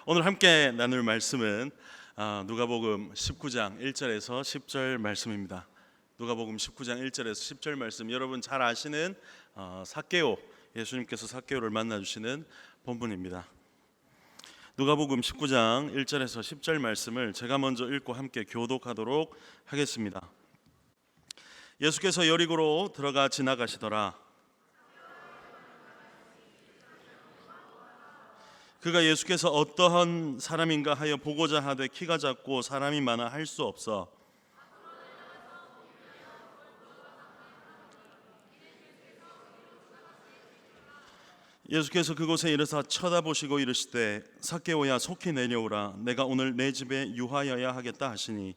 오늘 함께 나눌 말씀은 누가복음 19장 1절에서 10절 말씀입니다. 누가복음 19장 1절에서 10절 말씀, 여러분 잘 아시는 삭개오, 예수님께서 삭개오를 만나주시는 본문입니다. 누가복음 19장 1절에서 10절 말씀을 제가 먼저 읽고 함께 교독하도록 하겠습니다. 예수께서 여리고로 들어가 지나가시더라. 그가 예수께서 어떠한 사람인가 하여 보고자 하되 키가 작고 사람이 많아 할 수 없어 예수께서 그곳에 이르사 쳐다보시고 이르시되 삭개오야 속히 내려오라. 내가 오늘 내 집에 유하여야 하겠다 하시니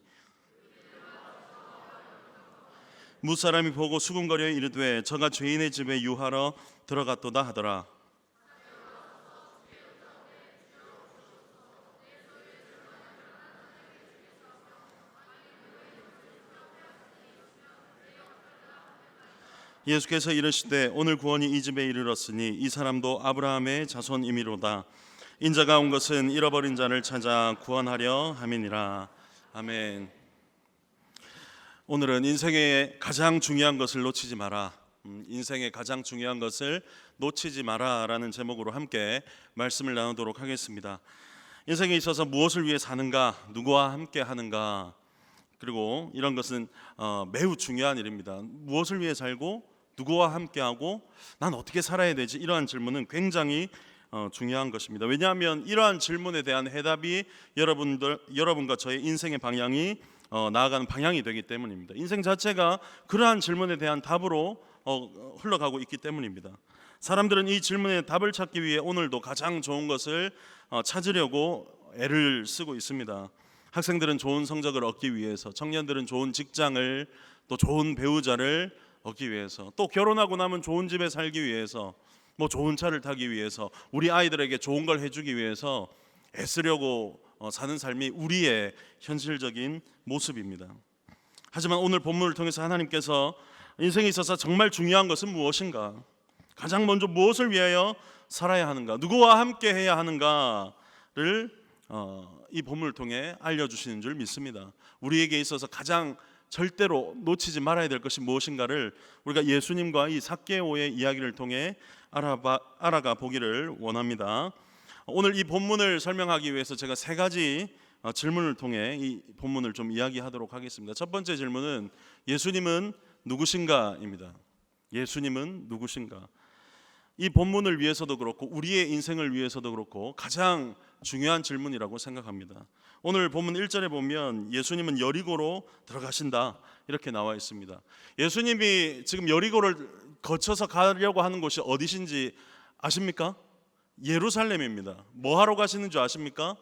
무사람이 보고 수군거려 이르되 저가 죄인의 집에 유하러 들어갔도다 하더라. 예수께서 이르시되 오늘 구원이 이 집에 이르렀으니 이 사람도 아브라함의 자손이미로다. 인자가 온 것은 잃어버린 자를 찾아 구원하려 함이니라. 아멘. 오늘은 인생의 가장 중요한 것을 놓치지 마라. 인생의 가장 중요한 것을 놓치지 마라라는 제목으로 함께 말씀을 나누도록 하겠습니다. 인생에 있어서 무엇을 위해 사는가, 누구와 함께 하는가, 그리고 이런 것은 매우 중요한 일입니다. 무엇을 위해 살고 누구와 함께하고 난 어떻게 살아야 되지? 이러한 질문은 굉장히 중요한 것입니다. 왜냐하면 이러한 질문에 대한 해답이 여러분과 저의 인생의 방향이 나아가는 방향이 되기 때문입니다. 인생 자체가 그러한 질문에 대한 답으로 흘러가고 있기 때문입니다. 사람들은 이 질문에 답을 찾기 위해 오늘도 가장 좋은 것을 찾으려고 애를 쓰고 있습니다. 학생들은 좋은 성적을 얻기 위해서, 청년들은 좋은 직장을, 또 좋은 배우자를 얻기 위해서, 또 결혼하고 나면 좋은 집에 살기 위해서, 좋은 차를 타기 위해서, 우리 아이들에게 좋은 걸 해주기 위해서 애쓰려고 사는 삶이 우리의 현실적인 모습입니다. 하지만 오늘 본문을 통해서 하나님께서 인생에 있어서 정말 중요한 것은 무엇인가, 가장 먼저 무엇을 위하여 살아야 하는가, 누구와 함께 해야 하는가를 이 본문을 통해 알려주시는 줄 믿습니다. 우리에게 있어서 가장 절대로 놓치지 말아야 될 것이 무엇인가를 우리가 예수님과 이 삭개오의 이야기를 통해 알아가 보기를 원합니다. 오늘 이 본문을 설명하기 위해서 제가 세 가지 질문을 통해 이 본문을 좀 이야기하도록 하겠습니다. 첫 번째 질문은 예수님은 누구신가입니다. 예수님은 누구신가? 이 본문을 위해서도 그렇고 우리의 인생을 위해서도 그렇고 가장 중요한 질문이라고 생각합니다. 오늘 본문 1절에 보면 예수님은 여리고로 들어가신다 이렇게 나와 있습니다. 예수님이 지금 여리고를 거쳐서 가려고 하는 곳이 어디신지 아십니까? 예루살렘입니다. 뭐 하러 가시는 줄 아십니까?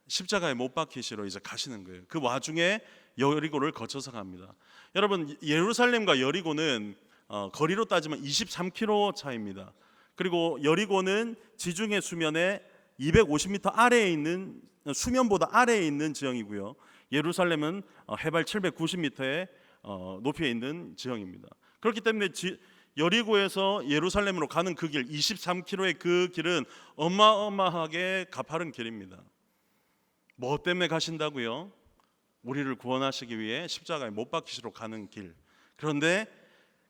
십자가에 못 박히시러 이제 가시는 거예요. 그 와중에 여리고를 거쳐서 갑니다. 여러분, 예루살렘과 여리고는 거리로 따지면 23km 차이입니다. 그리고 여리고는 지중해 수면의 250m 아래에 있는, 수면보다 아래에 있는 지형이고요. 예루살렘은 해발 790m의 높이에 있는 지형입니다. 그렇기 때문에 여리고에서 예루살렘으로 가는 그 길, 23km의 그 길은 어마어마하게 가파른 길입니다. 뭐 때문에 가신다고요? 우리를 구원하시기 위해 십자가에 못 박히시러 가는 길. 그런데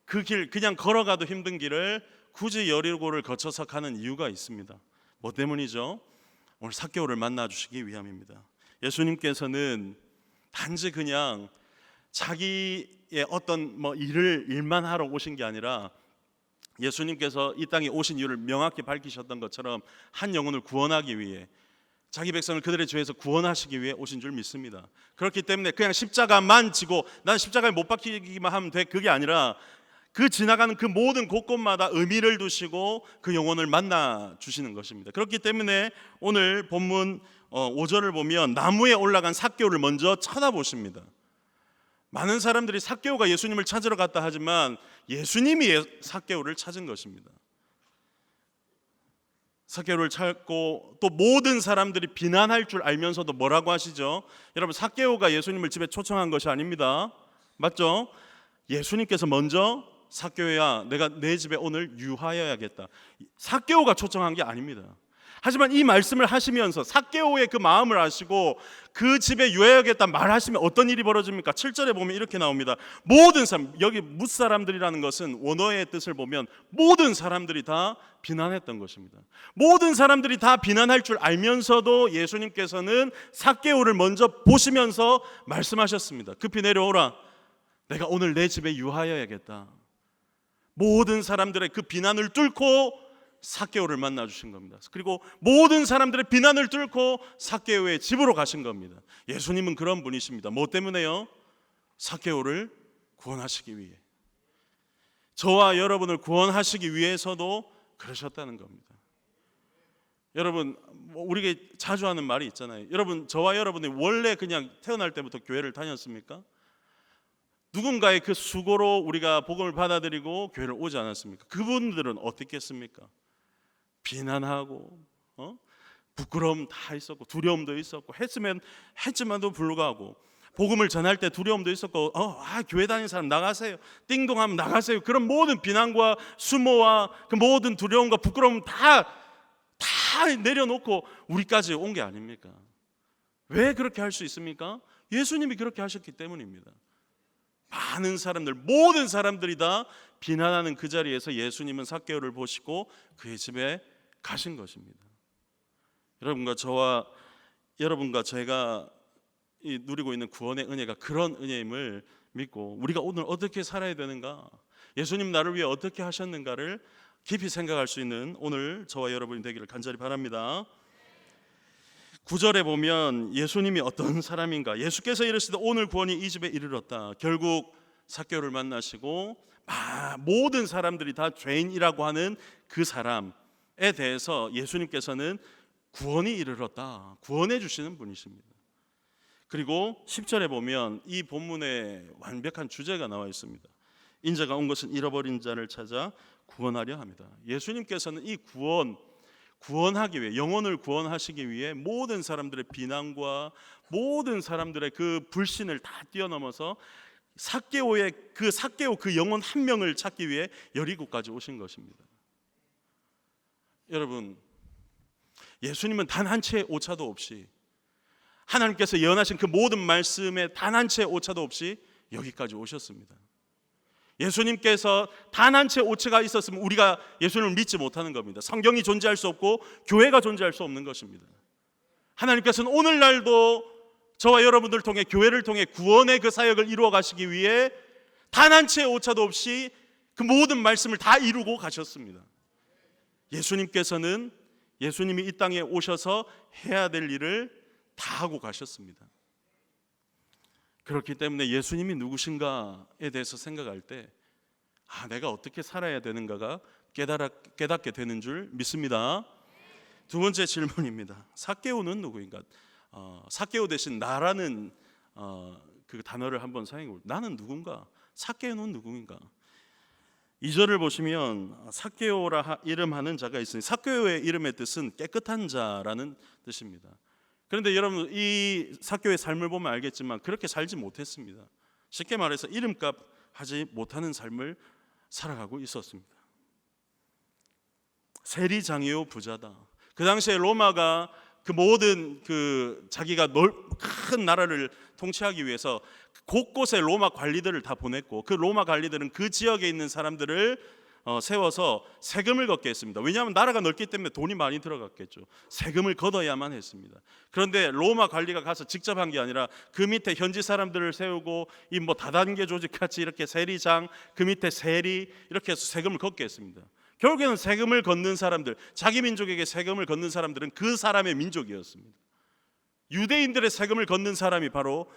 그 길, 그냥 걸어가도 힘든 길을 굳이 여리고를 거쳐서 가는 이유가 있습니다. 뭐 때문이죠? 오늘 삭개오를 만나 주시기 위함입니다. 예수님께서는 단지 그냥 자기의 어떤 일만 하러 오신 게 아니라 예수님께서 이 땅에 오신 이유를 명확히 밝히셨던 것처럼 한 영혼을 구원하기 위해, 자기 백성을 그들의 죄에서 구원하시기 위해 오신 줄 믿습니다. 그렇기 때문에 그냥 십자가만 지고 난 십자가에 못 박히기만 하면 돼, 그게 아니라 그 지나가는 그 모든 곳곳마다 의미를 두시고 그 영혼을 만나 주시는 것입니다. 그렇기 때문에 오늘 본문 5절을 보면 나무에 올라간 삭개오를 먼저 쳐다보십니다. 많은 사람들이 삭개오가 예수님을 찾으러 갔다 하지만 예수님이 삭개오를 찾은 것입니다. 삭개오를 찾고 또 모든 사람들이 비난할 줄 알면서도 뭐라고 하시죠? 여러분, 삭개오가 예수님을 집에 초청한 것이 아닙니다. 맞죠? 예수님께서 먼저 삭개오야, 내가 내 집에 오늘 유하여야겠다. 삭개오가 초청한 게 아닙니다. 하지만 이 말씀을 하시면서 삭개오의 그 마음을 아시고 그 집에 유하여야겠다 말하시면 어떤 일이 벌어집니까? 7절에 보면 이렇게 나옵니다. 모든 사람, 여기 뭇사람들이라는 것은 원어의 뜻을 보면 모든 사람들이 다 비난했던 것입니다. 모든 사람들이 다 비난할 줄 알면서도 예수님께서는 삭개오를 먼저 보시면서 말씀하셨습니다. 급히 내려오라. 내가 오늘 내 집에 유하여야겠다. 모든 사람들의 그 비난을 뚫고 삭개오를 만나 주신 겁니다. 그리고 모든 사람들의 비난을 뚫고 삭개오의 집으로 가신 겁니다. 예수님은 그런 분이십니다. 뭐 때문에요? 삭개오를 구원하시기 위해. 저와 여러분을 구원하시기 위해서도 그러셨다는 겁니다. 여러분, 우리가 자주 하는 말이 있잖아요. 여러분, 저와 여러분이 원래 그냥 태어날 때부터 교회를 다녔습니까? 누군가의 그 수고로 우리가 복음을 받아들이고 교회를 오지 않았습니까? 그분들은 어떻겠습니까? 비난하고 부끄러움 다 있었고 두려움도 있었고 했지만도 불구하고 복음을 전할 때 두려움도 있었고 교회 다니는 사람 나가세요, 띵동하면 나가세요, 그런 모든 비난과 수모와 그 모든 두려움과 부끄러움 다 내려놓고 우리까지 온 게 아닙니까? 왜 그렇게 할 수 있습니까? 예수님이 그렇게 하셨기 때문입니다. 많은 사람들, 모든 사람들이 다 비난하는 그 자리에서 예수님은 삭개오를 보시고 그의 집에 가신 것입니다. 여러분과 제가 누리고 있는 구원의 은혜가 그런 은혜임을 믿고 우리가 오늘 어떻게 살아야 되는가, 예수님 나를 위해 어떻게 하셨는가를 깊이 생각할 수 있는 오늘 저와 여러분이 되기를 간절히 바랍니다. 9절에 보면 예수님이 어떤 사람인가, 예수께서 이르시되 오늘 구원이 이 집에 이르렀다. 결국 삭개오를 만나시고 모든 사람들이 다 죄인이라고 하는 그 사람에 대해서 예수님께서는 구원이 이르렀다, 구원해 주시는 분이십니다. 그리고 10절에 보면 이 본문에 완벽한 주제가 나와 있습니다. 인자가 온 것은 잃어버린 자를 찾아 구원하려 합니다. 예수님께서는 이 구원하기 위해, 영혼을 구원하시기 위해 모든 사람들의 비난과 모든 사람들의 그 불신을 다 뛰어넘어서 삭개오 그 영혼 한 명을 찾기 위해 여리고까지 오신 것입니다. 여러분, 예수님은 단 한 채의 오차도 없이, 하나님께서 예언하신 그 모든 말씀에 단 한 채의 오차도 없이 여기까지 오셨습니다. 예수님께서 단 한 채의 오차가 있었으면 우리가 예수님을 믿지 못하는 겁니다. 성경이 존재할 수 없고 교회가 존재할 수 없는 것입니다. 하나님께서는 오늘날도 저와 여러분들 통해, 교회를 통해 구원의 그 사역을 이루어 가시기 위해 단 한 채의 오차도 없이 그 모든 말씀을 다 이루고 가셨습니다. 예수님이 이 땅에 오셔서 해야 될 일을 다 하고 가셨습니다. 그렇기 때문에 예수님이 누구신가에 대해서 생각할 때 내가 어떻게 살아야 되는가가 깨닫게 되는 줄 믿습니다. 두 번째 질문입니다. 삭개오는 누구인가? 삭개오 대신 나라는 그 단어를 한번 사용해 볼게요. 나는 누군가? 삭개오는 누구인가? 2절을 보시면 삭개오라 이름하는 자가 있으니, 삭개오의 이름의 뜻은 깨끗한 자라는 뜻입니다. 그런데 여러분, 이 삭개오의 삶을 보면 알겠지만 그렇게 살지 못했습니다. 쉽게 말해서 이름값 하지 못하는 삶을 살아가고 있었습니다. 세리장이요 부자다. 그 당시에 로마가 그 모든 자기가 큰 나라를 통치하기 위해서 곳곳에 로마 관리들을 다 보냈고, 그 로마 관리들은 그 지역에 있는 사람들을 세워서 세금을 걷게 했습니다. 왜냐하면 나라가 넓기 때문에 돈이 많이 들어갔겠죠. 세금을 걷어야만 했습니다. 그런데 로마 관리가 가서 직접 한 게 아니라 그 밑에 현지 사람들을 세우고 이 다단계 조직같이 이렇게 세리장, 그 밑에 세리, 이렇게 해서 세금을 걷게 했습니다. 결국에는 세금을 걷는 사람들, 자기 민족에게 세금을 걷는 사람들은 그 사람의 민족이었습니다. 유대인들의 세금을 걷는 사람이 바로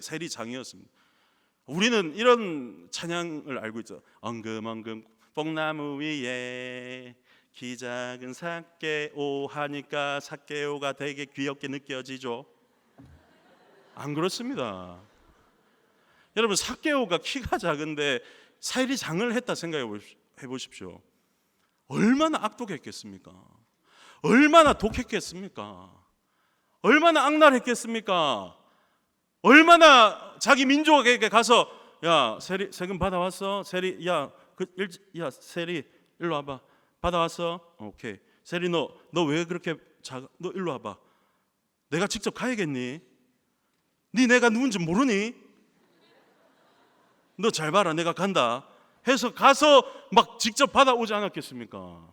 세리장이었습니다. 우리는 이런 찬양을 알고 있죠. 엉금엉금 뽕나무 위에 키 작은 삭개오 하니까 삭개오가 되게 귀엽게 느껴지죠. 안 그렇습니다. 여러분, 삭개오가 키가 작은데 세리장을 했다 생각해 보십시오. 얼마나 악독했겠습니까? 얼마나 독했겠습니까? 얼마나 악랄했겠습니까? 얼마나 자기 민족에게 가서 야, 세금 받아왔어? 세리, 세리 일로 와봐. 받아왔어? 오케이. 세리 너 왜 그렇게 작아? 너 일로 와봐. 내가 직접 가야겠니? 네 내가 누군지 모르니? 너 잘 봐라, 내가 간다 해서 가서 막 직접 받아오지 않았겠습니까?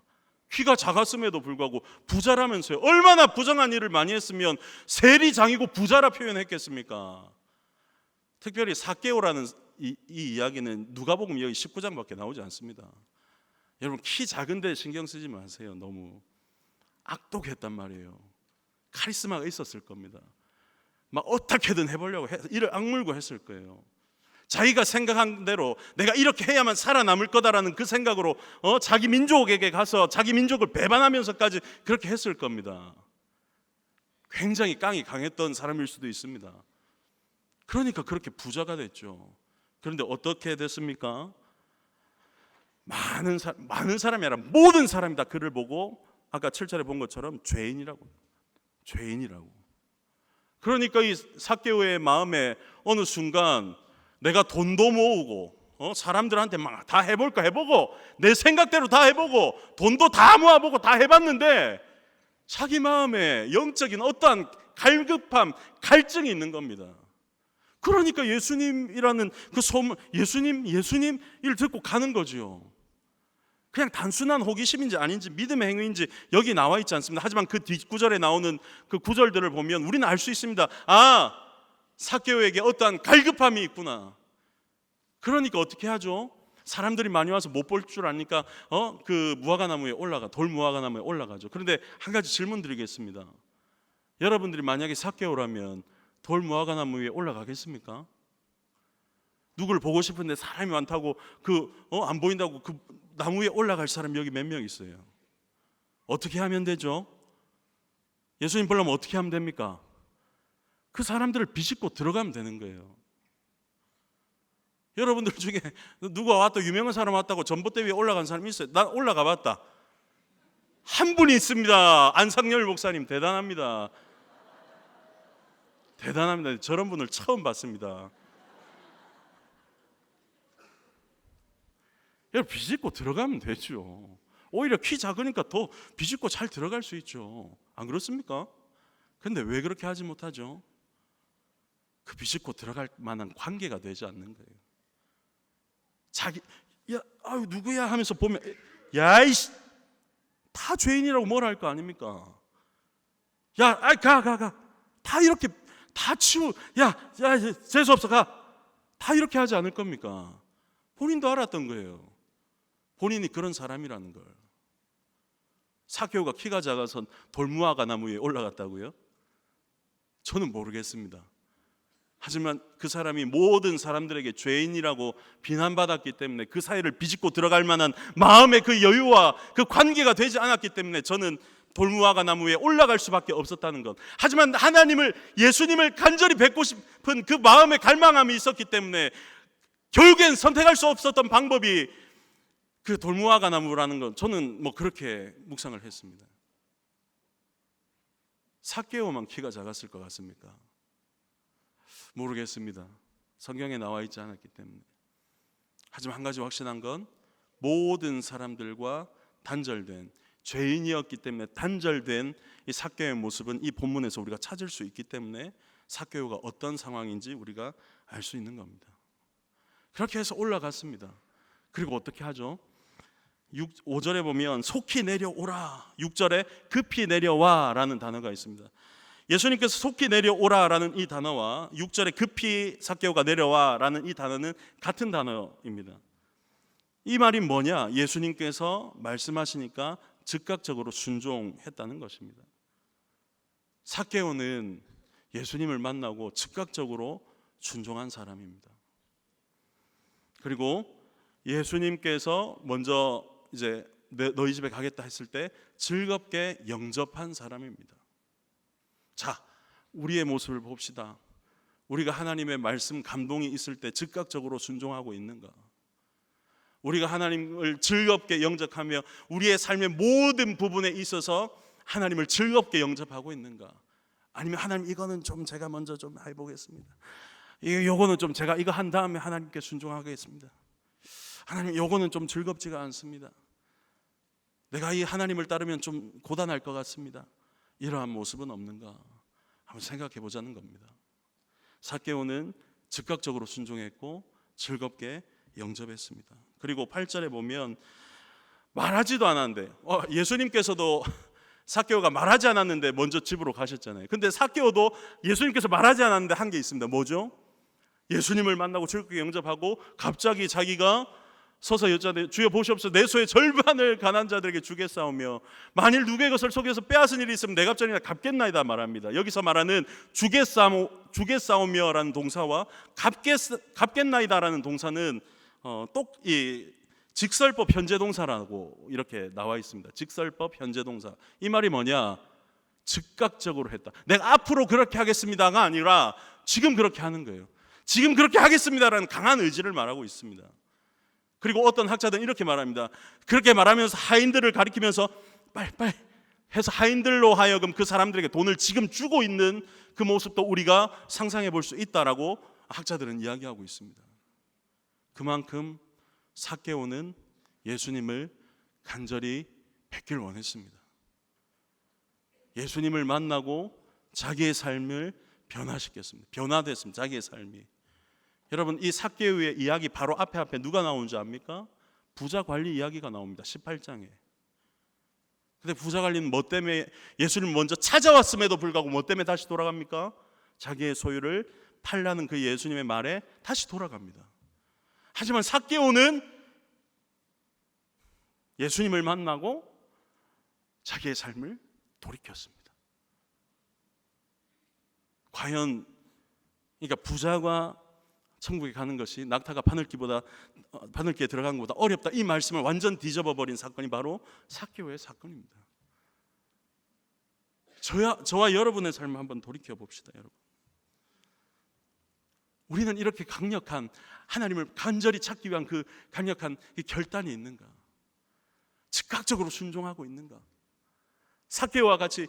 키가 작았음에도 불구하고 부자라면서요. 얼마나 부정한 일을 많이 했으면 세리장이고 부자라 표현했겠습니까? 특별히 삭개오라는 이 이야기는 누가복음 여기 19장밖에 나오지 않습니다. 여러분, 키 작은데 신경 쓰지 마세요. 너무 악독했단 말이에요. 카리스마가 있었을 겁니다. 막 어떻게든 해보려고 이를 악물고 했을 거예요. 자기가 생각한 대로 내가 이렇게 해야만 살아남을 거다라는 그 생각으로 자기 민족에게 가서 자기 민족을 배반하면서까지 그렇게 했을 겁니다. 굉장히 깡이 강했던 사람일 수도 있습니다. 그러니까 그렇게 부자가 됐죠. 그런데 어떻게 됐습니까? 많은 사람이 아니라 모든 사람이 다 그를 보고 아까 7절에 본 것처럼 죄인이라고. 그러니까 이 삭개오의 마음에 어느 순간 내가 돈도 모으고 사람들한테 막 다 해볼까 해보고 내 생각대로 다 해보고 돈도 다 모아보고 다 해봤는데 자기 마음에 영적인 어떠한 갈급함, 갈증이 있는 겁니다. 그러니까 예수님이라는 그 소문, 예수님을 듣고 가는 거지요. 그냥 단순한 호기심인지 아닌지 믿음의 행위인지 여기 나와 있지 않습니다. 하지만 그 뒷구절에 나오는 그 구절들을 보면 우리는 알 수 있습니다. 아, 삭개오에게 어떠한 갈급함이 있구나. 그러니까 어떻게 하죠? 사람들이 많이 와서 못 볼 줄 아니까 그 무화과나무에 돌 무화과나무에 올라가죠. 그런데 한 가지 질문 드리겠습니다. 여러분들이 만약에 삭개오라면 돌 무화과나무 위에 올라가겠습니까? 누구를 보고 싶은데 사람이 많다고 안 보인다고 그 나무 위에 올라갈 사람 여기 몇 명 있어요? 어떻게 하면 되죠? 예수님 보려면 어떻게 하면 됩니까? 그 사람들을 비집고 들어가면 되는 거예요. 여러분들 중에 누가 왔다, 유명한 사람 왔다고 전봇대 위에 올라간 사람이 있어요? 난 올라가 봤다. 한 분이 있습니다. 안상열 목사님 대단합니다. 저런 분을 처음 봤습니다. 여러분, 비집고 들어가면 되죠. 오히려 키 작으니까 더 비집고 잘 들어갈 수 있죠. 안 그렇습니까? 근데 왜 그렇게 하지 못하죠? 그 비집고 들어갈 만한 관계가 되지 않는 거예요. 누구야 하면서 보면 야이씨 다 죄인이라고 뭐라 할 거 아닙니까? 가 다 이렇게 다 치우 재수 없어 가 다 이렇게 하지 않을 겁니까? 본인도 알았던 거예요. 본인이 그런 사람이라는 걸. 삭개오가 키가 작아서 돌무화과 나무 위에 올라갔다고요? 저는 모르겠습니다. 하지만 그 사람이 모든 사람들에게 죄인이라고 비난받았기 때문에 그 사이를 비집고 들어갈 만한 마음의 그 여유와 그 관계가 되지 않았기 때문에 저는 돌무화과 나무 위에 올라갈 수밖에 없었다는 것. 하지만 예수님을 간절히 뵙고 싶은 그 마음의 갈망함이 있었기 때문에 결국엔 선택할 수 없었던 방법이 그 돌무화과 나무라는 건 저는 그렇게 묵상을 했습니다. 삭개오만 키가 작았을 것 같습니까? 모르겠습니다. 성경에 나와 있지 않았기 때문에. 하지만 한 가지 확신한 건 모든 사람들과 단절된 죄인이었기 때문에 단절된 이 삭개오의 모습은 이 본문에서 우리가 찾을 수 있기 때문에 삭개오가 어떤 상황인지 우리가 알 수 있는 겁니다. 그렇게 해서 올라갔습니다. 그리고 어떻게 하죠? 5절에 보면 속히 내려오라, 6절에 급히 내려와 라는 단어가 있습니다. 예수님께서 속히 내려오라 라는 이 단어와 6절에 급히 삭개오가 내려와 라는 이 단어는 같은 단어입니다. 이 말이 뭐냐? 예수님께서 말씀하시니까 즉각적으로 순종했다는 것입니다. 삭개오는 예수님을 만나고 즉각적으로 순종한 사람입니다. 그리고 예수님께서 먼저 이제 너희 집에 가겠다 했을 때 즐겁게 영접한 사람입니다. 자, 우리의 모습을 봅시다. 우리가 하나님의 말씀 감동이 있을 때 즉각적으로 순종하고 있는가? 우리가 하나님을 즐겁게 영접하며 우리의 삶의 모든 부분에 있어서 하나님을 즐겁게 영접하고 있는가? 아니면 하나님 이거는 좀 제가 먼저 좀 해보겠습니다. 이거는 좀 제가 이거 한 다음에 하나님께 순종하겠습니다. 하나님 이거는 좀 즐겁지가 않습니다. 내가 이 하나님을 따르면 좀 고단할 것 같습니다. 이러한 모습은 없는가 한번 생각해 보자는 겁니다. 삭개오는 즉각적으로 순종했고 즐겁게 영접했습니다. 그리고 8절에 보면 말하지도 않았는데 예수님께서도 삭개오가 말하지 않았는데 먼저 집으로 가셨잖아요. 근데 삭개오도 예수님께서 말하지 않았는데 한 게 있습니다. 뭐죠? 예수님을 만나고 즐겁게 영접하고 갑자기 자기가 서서 여자들 주여 보시옵소서 내 소의 절반을 가난한 자들에게 주겠사오며 만일 누구의 것을 속여서 빼앗은 일이 있으면 내 갑절이나 갚겠나이다 말합니다. 여기서 말하는 주겠사오며라는 동사와 갚겠나이다라는 동사는 이 직설법 현재동사라고 이렇게 나와 있습니다. 직설법 현재동사. 이 말이 뭐냐? 즉각적으로 했다. 내가 앞으로 그렇게 하겠습니다가 아니라 지금 그렇게 하는 거예요. 지금 그렇게 하겠습니다라는 강한 의지를 말하고 있습니다. 그리고 어떤 학자들은 이렇게 말합니다. 그렇게 말하면서 하인들을 가리키면서 빨리 해서 하인들로 하여금 그 사람들에게 돈을 지금 주고 있는 그 모습도 우리가 상상해 볼 수 있다라고 학자들은 이야기하고 있습니다. 그만큼 삭개오는 예수님을 간절히 뵙길 원했습니다. 예수님을 만나고 자기의 삶을 변화시켰습니다. 변화됐습니다. 자기의 삶이. 여러분 이 삭개오의 이야기 바로 앞에 누가 나오는지 압니까? 부자 관리 이야기가 나옵니다. 18장에. 근데 부자 관리는 뭐 때문에 예수님 먼저 찾아왔음에도 불구하고 뭐 때문에 다시 돌아갑니까? 자기의 소유를 팔라는 그 예수님의 말에 다시 돌아갑니다. 하지만 삭개오는 예수님을 만나고 자기의 삶을 돌이켰습니다. 과연 그러니까 부자가 천국에 가는 것이 낙타가 바늘기에 들어간 것보다 어렵다 이 말씀을 완전 뒤집어 버린 사건이 바로 삭개오의 사건입니다. 저와 여러분의 삶을 한번 돌이켜 봅시다. 여러분, 우리는 이렇게 강력한 하나님을 간절히 찾기 위한 그 강력한 결단이 있는가? 즉각적으로 순종하고 있는가? 삭개오와 같이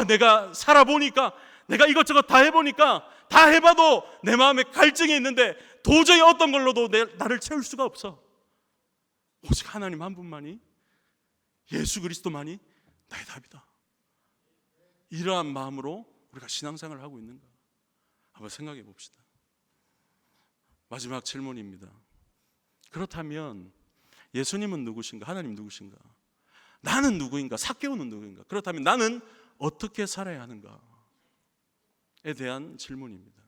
내가 살아보니까 내가 이것저것 다 해보니까 다 해봐도 내 마음에 갈증이 있는데 도저히 어떤 걸로도 나를 채울 수가 없어. 오직 하나님 한 분만이, 예수 그리스도만이 나의 답이다. 이러한 마음으로 우리가 신앙생활을 하고 있는가? 한번 생각해 봅시다. 마지막 질문입니다. 그렇다면 예수님은 누구신가? 하나님 누구신가? 나는 누구인가? 삭개오는 누구인가? 그렇다면 나는 어떻게 살아야 하는가에 대한 질문입니다.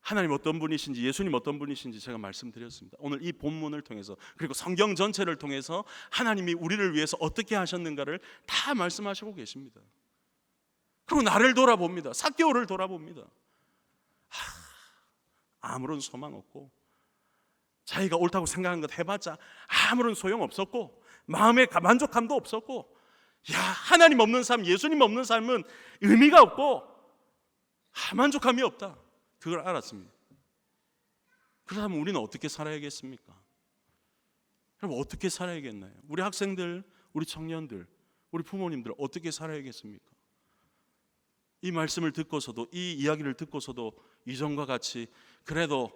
하나님 어떤 분이신지, 예수님 어떤 분이신지 제가 말씀드렸습니다. 오늘 이 본문을 통해서, 그리고 성경 전체를 통해서 하나님이 우리를 위해서 어떻게 하셨는가를 다 말씀하시고 계십니다. 그리고 나를 돌아봅니다. 삭개오를 돌아봅니다. 아무런 소망 없고 자기가 옳다고 생각한 것 해봤자 아무런 소용 없었고 마음의 만족감도 없었고, 하나님 없는 삶, 예수님 없는 삶은 의미가 없고 만족감이 없다. 그걸 알았습니다. 그렇다면 우리는 어떻게 살아야겠습니까? 여러분 어떻게 살아야겠나요? 우리 학생들, 우리 청년들, 우리 부모님들 어떻게 살아야겠습니까? 이 말씀을 듣고서도, 이 이야기를 듣고서도 이전과 같이 그래도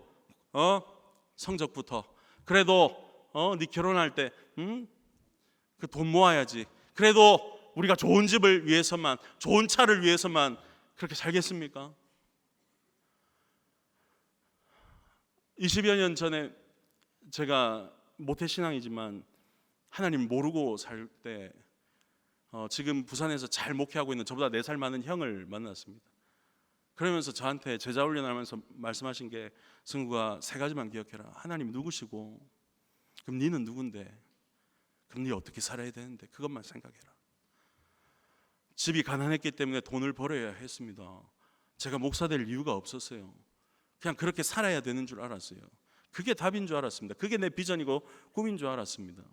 성적부터, 그래도 네 결혼할 때 그 돈 모아야지, 그래도 우리가 좋은 집을 위해서만, 좋은 차를 위해서만 그렇게 살겠습니까? 20여 년 전에 제가 모태신앙이지만 하나님 모르고 살 때 지금 부산에서 잘 목회하고 있는 저보다 4살 많은 형을 만났습니다. 그러면서 저한테 제자 훈련하면서 말씀하신 게, 승구가 3가지만 기억해라. 하나님 누구시고, 그럼 니는 누군데, 그럼 니 어떻게 살아야 되는데, 그것만 생각해라. 집이 가난했기 때문에 돈을 벌어야 했습니다. 제가 목사 될 이유가 없었어요. 그냥 그렇게 살아야 되는 줄 알았어요. 그게 답인 줄 알았습니다. 그게 내 비전이고 꿈인 줄 알았습니다.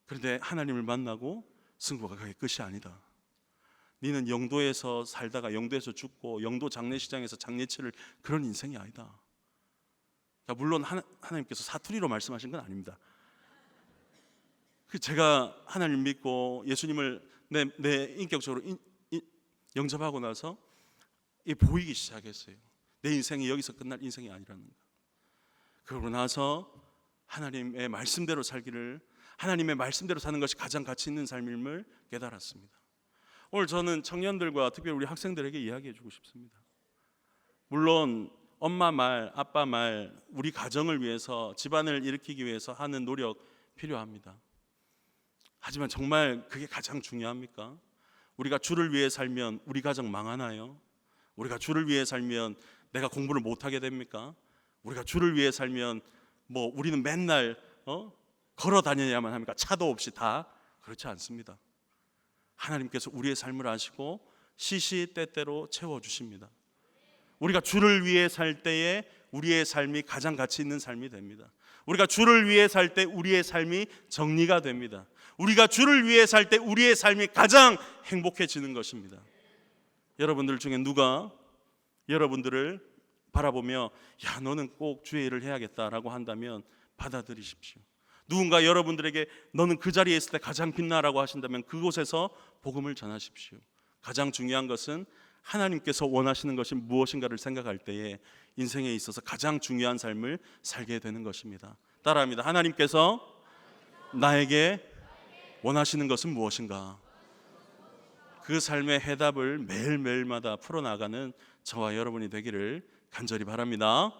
그런데 하나님을 만나고 승부가 그게 끝이 아니다. 너는 영도에서 살다가 영도에서 죽고 영도 장례시장에서 장례 치를 그런 인생이 아니다. 그러니까 물론 하나님께서 사투리로 말씀하신 건 아닙니다. 제가 하나님 믿고 예수님을 내 인격적으로 영접하고 나서 보이기 시작했어요. 내 인생이 여기서 끝날 인생이 아니라는 거. 그러고 나서 하나님의 말씀대로 살기를, 하나님의 말씀대로 사는 것이 가장 가치 있는 삶임을 깨달았습니다. 오늘 저는 청년들과 특별히 우리 학생들에게 이야기해 주고 싶습니다. 물론 엄마 말, 아빠 말, 우리 가정을 위해서, 집안을 일으키기 위해서 하는 노력 필요합니다. 하지만 정말 그게 가장 중요합니까? 우리가 주를 위해 살면 우리 가정 망하나요? 우리가 주를 위해 살면 내가 공부를 못하게 됩니까? 우리가 주를 위해 살면 우리는 맨날 걸어 다녀야만 합니까? 차도 없이 다 그렇지 않습니다. 하나님께서 우리의 삶을 아시고 시시때때로 채워주십니다. 우리가 주를 위해 살 때에 우리의 삶이 가장 가치 있는 삶이 됩니다. 우리가 주를 위해 살 때 우리의 삶이 정리가 됩니다. 우리가 주를 위해 살 때 우리의 삶이 가장 행복해지는 것입니다. 여러분들 중에 누가 여러분들을 바라보며 야 너는 꼭 주의 일을 해야겠다라고 한다면 받아들이십시오. 누군가 여러분들에게 너는 그 자리에 있을 때 가장 빛나라고 하신다면 그곳에서 복음을 전하십시오. 가장 중요한 것은 하나님께서 원하시는 것이 무엇인가를 생각할 때에 인생에 있어서 가장 중요한 삶을 살게 되는 것입니다. 따라합니다. 하나님께서 나에게 원하시는 것은 무엇인가? 그 삶의 해답을 매일매일마다 풀어나가는 저와 여러분이 되기를 간절히 바랍니다.